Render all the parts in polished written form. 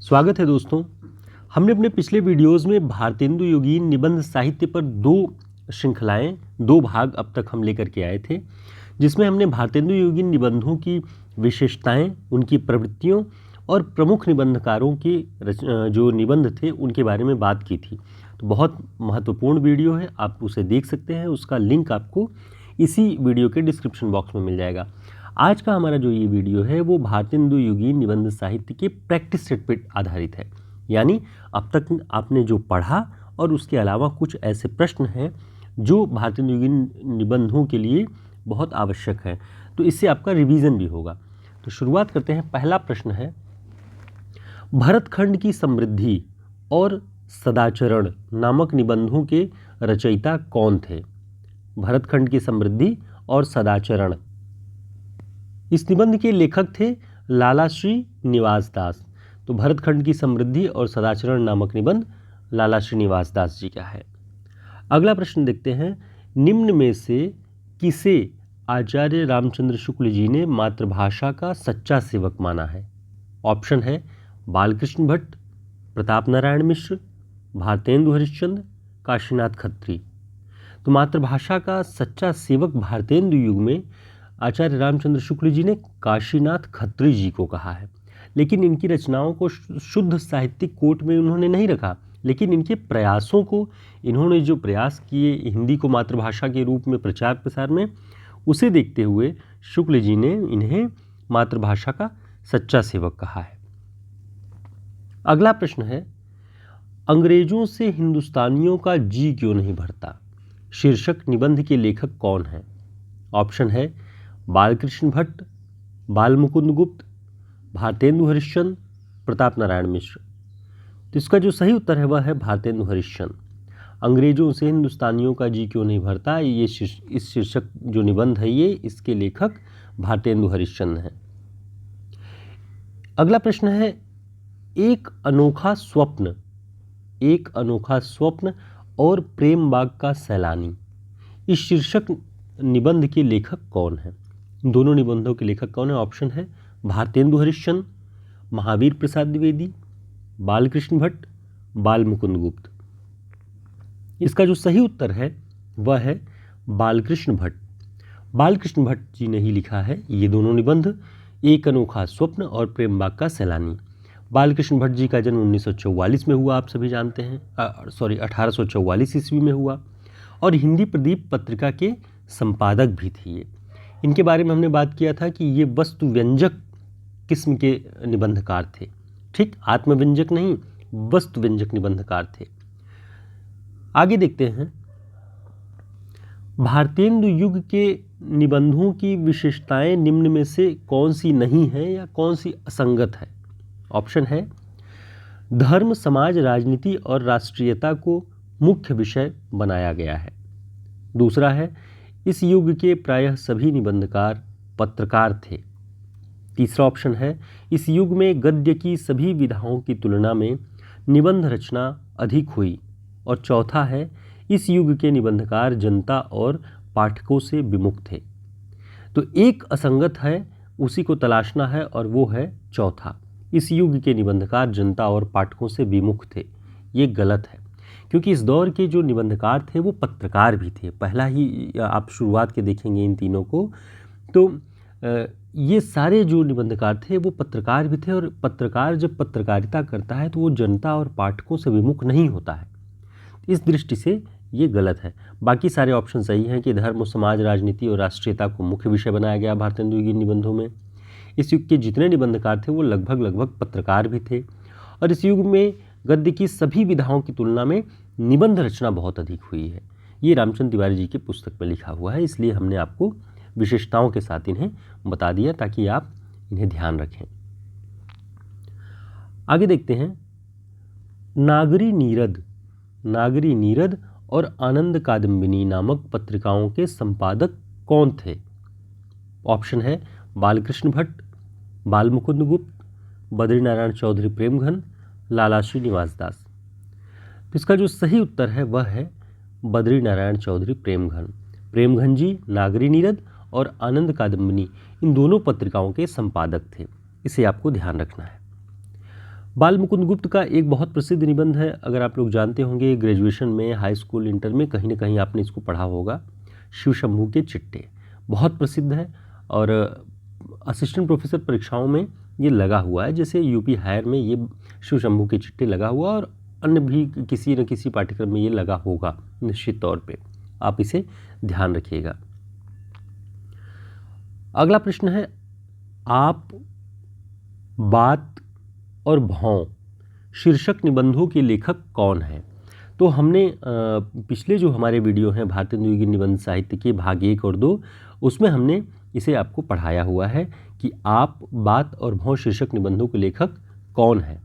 स्वागत है दोस्तों। हमने अपने पिछले वीडियोस में भारतेंदु योगीन निबंध साहित्य पर दो भाग अब तक हम लेकर के आए थे, जिसमें हमने भारतेंदु योगीन निबंधों की विशेषताएं, उनकी प्रवृत्तियों और प्रमुख निबंधकारों के जो निबंध थे उनके बारे में बात की थी। तो बहुत महत्वपूर्ण वीडियो है, आप उसे देख सकते हैं। उसका लिंक आपको इसी वीडियो के डिस्क्रिप्शन बॉक्स में मिल जाएगा। आज का हमारा जो ये वीडियो है वो भारतेंदु योगीन निबंध साहित्य के प्रैक्टिस सेट पर आधारित है, यानी अब तक आपने जो पढ़ा और उसके अलावा कुछ ऐसे प्रश्न हैं जो भारतेंदु योगीन निबंधों के लिए बहुत आवश्यक है, तो इससे आपका रिवीजन भी होगा। तो शुरुआत करते हैं। पहला प्रश्न है, भरतखंड की समृद्धि और सदाचरण नामक निबंधों के रचयिता कौन थे? भरतखंड की समृद्धि और सदाचरण, इस निबंध के लेखक थे लाला श्री निवास दास। तो भरतखंड की समृद्धि और सदाचरण नामक निबंध लाला श्री निवास दास जी का है। अगला प्रश्न देखते हैं, निम्न में से किसे आचार्य रामचंद्र शुक्ल जी ने मातृभाषा का सच्चा सेवक माना है? ऑप्शन है बालकृष्ण भट्ट, प्रताप नारायण मिश्र, भारतेंदु हरिश्चंद्र, काशीनाथ खत्री। तो मातृभाषा का सच्चा सेवक भारतेंदु युग में आचार्य रामचंद्र शुक्ल जी ने काशीनाथ खत्री जी को कहा है, लेकिन इनकी रचनाओं को शुद्ध साहित्यिक कोट में उन्होंने नहीं रखा, लेकिन इनके प्रयासों को, इन्होंने जो प्रयास किए हिंदी को मातृभाषा के रूप में प्रचार प्रसार में, उसे देखते हुए शुक्ल जी ने इन्हें मातृभाषा का सच्चा सेवक कहा है। अगला प्रश्न है, अंग्रेजों से हिंदुस्तानियों का जी क्यों नहीं भरता शीर्षक निबंध के लेखक कौन है? ऑप्शन है बालकृष्ण भट्ट, बालमुकुंद गुप्त, भारतेंदु हरिश्चंद्र, प्रताप नारायण मिश्र। तो इसका जो सही उत्तर है वह है भारतेंदु हरिश्चंद्र। अंग्रेजों से हिंदुस्तानियों का जी क्यों नहीं भरता, ये इस शीर्षक जो निबंध है ये इसके लेखक भारतेंदु हरिश्चंद्र हैं। अगला प्रश्न है, एक अनोखा स्वप्न और प्रेम बाग का सैलानी, इस शीर्षक निबंध के लेखक कौन है? दोनों निबंधों के लेखक कौन है? ऑप्शन है भारतेंदु हरिश्चंद्र, महावीर प्रसाद द्विवेदी, बालकृष्ण भट्ट, बालमुकुंद गुप्त। इसका जो सही उत्तर है वह है बालकृष्ण भट्ट। बालकृष्ण भट्ट जी ने ही लिखा है ये दोनों निबंध, एक अनोखा स्वप्न और प्रेम बाग का सैलानी। बालकृष्ण भट्ट जी का जन्म 1944 में हुआ, आप सभी जानते हैं, 1844 ईस्वी में हुआ, और हिंदी प्रदीप पत्रिका के संपादक भी थे ये। इनके बारे में हमने बात किया था कि ये वस्तु व्यंजक किस्म के निबंधकार थे, ठीक, आत्मव्यंजक नहीं, वस्तु व्यंजक निबंधकार थे। आगे देखते हैं, भारतेंदु युग के निबंधों की विशेषताएं निम्न में से कौन सी नहीं है या कौन सी असंगत है? ऑप्शन है धर्म, समाज, राजनीति और राष्ट्रीयता को मुख्य विषय बनाया गया है। दूसरा है इस युग के प्रायः सभी निबंधकार पत्रकार थे। तीसरा ऑप्शन है इस युग में गद्य की सभी विधाओं की तुलना में निबंध रचना अधिक हुई। और चौथा है इस युग के निबंधकार जनता और पाठकों से विमुख थे। तो एक असंगत है, उसी को तलाशना है, और वो है चौथा, इस युग के निबंधकार जनता और पाठकों से विमुख थे। ये गलत है, क्योंकि इस दौर के जो निबंधकार थे वो पत्रकार भी थे। पहला ही आप शुरुआत के देखेंगे इन तीनों को, तो ये सारे जो निबंधकार थे वो पत्रकार भी थे, और पत्रकार जब पत्रकारिता करता है तो वो जनता और पाठकों से विमुख नहीं होता है। इस दृष्टि से ये गलत है। बाकी सारे ऑप्शन सही हैं कि धर्म, समाज, राजनीति और राष्ट्रीयता को मुख्य विषय बनाया गया भारतेंदु योगीन निबंधों में। इस युग के जितने निबंधकार थे वो लगभग पत्रकार भी थे, और इस युग में गद्य की सभी विधाओं की तुलना में निबंध रचना बहुत अधिक हुई है। ये रामचंद्र तिवारी जी की पुस्तक में लिखा हुआ है, इसलिए हमने आपको विशेषताओं के साथ इन्हें बता दिया ताकि आप इन्हें ध्यान रखें। आगे देखते हैं, नागरी नीरद और आनंद कादम्बिनी नामक पत्रिकाओं के संपादक कौन थे? ऑप्शन है बालकृष्ण भट्ट, बालमुकुंद गुप्त, बद्रीनारायण चौधरी प्रेमघन, लाला श्री निवास दास। तो इसका जो सही उत्तर है वह है बद्रीनारायण चौधरी प्रेमघन। प्रेमघन जी नागरी नीरद और आनंद कादम्बिनी इन दोनों पत्रिकाओं के संपादक थे, इसे आपको ध्यान रखना है। बाल मुकुंद गुप्त का एक बहुत प्रसिद्ध निबंध है, अगर आप लोग जानते होंगे ग्रेजुएशन में, हाई स्कूल, इंटर में कहीं ना कहीं आपने इसको पढ़ा होगा, शिव शंभू के चिट्टे। बहुत प्रसिद्ध है और असिस्टेंट प्रोफेसर परीक्षाओं में ये लगा हुआ है, जैसे यूपी हायर में ये शिव शंभू के चिट्टे लगा हुआ, और अन्य भी किसी न किसी पाठ्यक्रम में ये लगा होगा निश्चित तौर पे, आप इसे ध्यान रखिएगा। अगला प्रश्न है, आप बात और भौं शीर्षक निबंधों के लेखक कौन है? तो हमने पिछले जो हमारे वीडियो हैं भारतेंदु योगी निबंध साहित्य के भाग 1 और 2, उसमें हमने इसे आपको पढ़ाया हुआ है कि आप बात और भौं शीर्षक निबंधों के लेखक कौन है।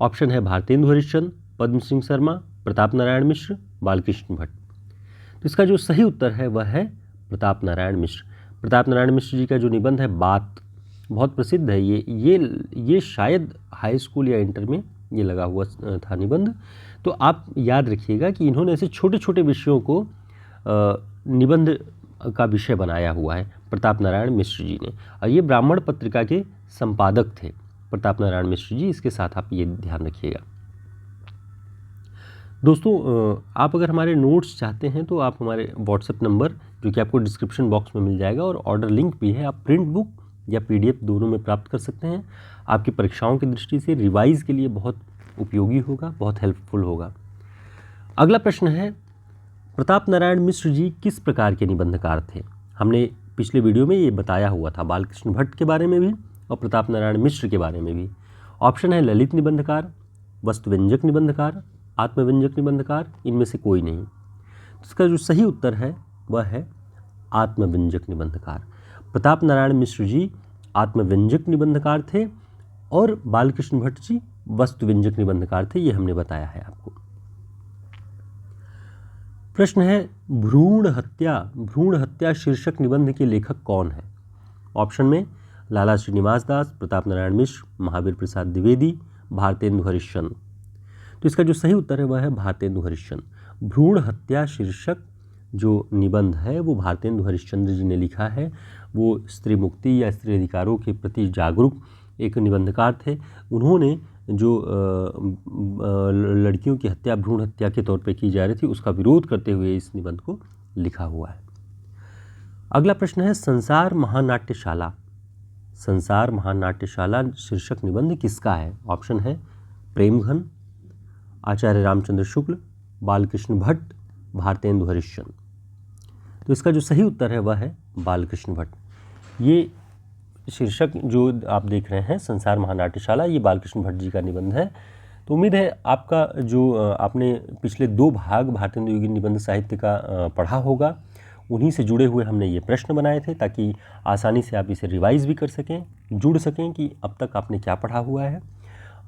ऑप्शन है भारतेंदु हरिश्चंद्र, पद्म सिंह शर्मा, प्रताप नारायण मिश्र, बालकृष्ण भट्ट। तो इसका जो सही उत्तर है वह है प्रताप नारायण मिश्र। प्रताप नारायण मिश्र जी का जो निबंध है बात, बहुत प्रसिद्ध है। ये शायद हाई स्कूल या इंटर में ये लगा हुआ था निबंध। तो आप याद रखिएगा कि इन्होंने ऐसे छोटे छोटे विषयों को निबंध का विषय बनाया हुआ है प्रताप नारायण मिश्र जी ने, और ये ब्राह्मण पत्रिका के संपादक थे प्रताप नारायण मिश्र जी। इसके साथ आप ये ध्यान रखिएगा। दोस्तों, आप अगर हमारे नोट्स चाहते हैं तो आप हमारे व्हाट्सएप नंबर, जो कि आपको डिस्क्रिप्शन बॉक्स में मिल जाएगा, और ऑर्डर लिंक भी है, आप प्रिंट बुक या PDF दोनों में प्राप्त कर सकते हैं। आपकी परीक्षाओं की दृष्टि से रिवाइज के लिए बहुत उपयोगी होगा, बहुत हेल्पफुल होगा। अगला प्रश्न है, प्रताप नारायण मिश्र जी किस प्रकार के निबंधकार थे? हमने पिछले वीडियो में ये बताया हुआ था, बालकृष्ण भट्ट के बारे में भी और प्रताप नारायण मिश्र के बारे में भी। ऑप्शन है ललित निबंधकार, वस्तुव्यंजक निबंधकार, आत्मव्यंजक निबंधकार, इनमें से कोई नहीं। तो इसका जो सही उत्तर है वह है आत्मव्यंजक निबंधकार। प्रताप नारायण मिश्र जी आत्मव्यंजक निबंधकार थे और बालकृष्ण भट्ट जी वस्तुव्यंजक निबंधकार थे, ये हमने बताया है आपको। प्रश्न है, भ्रूण हत्या शीर्षक निबंध के लेखक कौन है? ऑप्शन में लाला श्रीनिवास दास, प्रताप नारायण मिश्र, महावीर प्रसाद द्विवेदी, भारतेंदु हरिश्चंद्र। तो इसका जो सही उत्तर है वह है भारतेंदु हरिश्चंद्र। भ्रूण हत्या शीर्षक जो निबंध है वो भारतेंदु हरिश्चंद्र जी ने लिखा है। वो स्त्री मुक्ति या स्त्री अधिकारों के प्रति जागरूक एक निबंधकार थे। उन्होंने जो लड़कियों की हत्या भ्रूण हत्या के तौर पे की जा रही थी, उसका विरोध करते हुए इस निबंध को लिखा हुआ है। अगला प्रश्न है, संसार महानाट्यशाला शीर्षक निबंध किसका है? ऑप्शन है प्रेमघन, आचार्य रामचंद्र शुक्ल, बालकृष्ण भट्ट, भारतेंदु हरिश्चंद्र। तो इसका जो सही उत्तर है वह है बालकृष्ण भट्ट। ये शीर्षक जो आप देख रहे हैं संसार महानाट्यशाला, ये बालकृष्ण भट्ट जी का निबंध है। तो उम्मीद है आपका जो आपने पिछले 2 भाग भारतेंदु योगी निबंध साहित्य का पढ़ा होगा, उन्हीं से जुड़े हुए हमने ये प्रश्न बनाए थे ताकि आसानी से आप इसे रिवाइज भी कर सकें, जुड़ सकें कि अब तक आपने क्या पढ़ा हुआ है।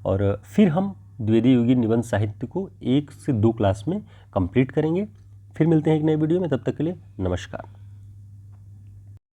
और फिर हम द्विवेदी योगी निबंध साहित्य को 1 से 2 क्लास में कंप्लीट करेंगे। फिर मिलते हैं एक नए वीडियो में, तब तक के लिए नमस्कार।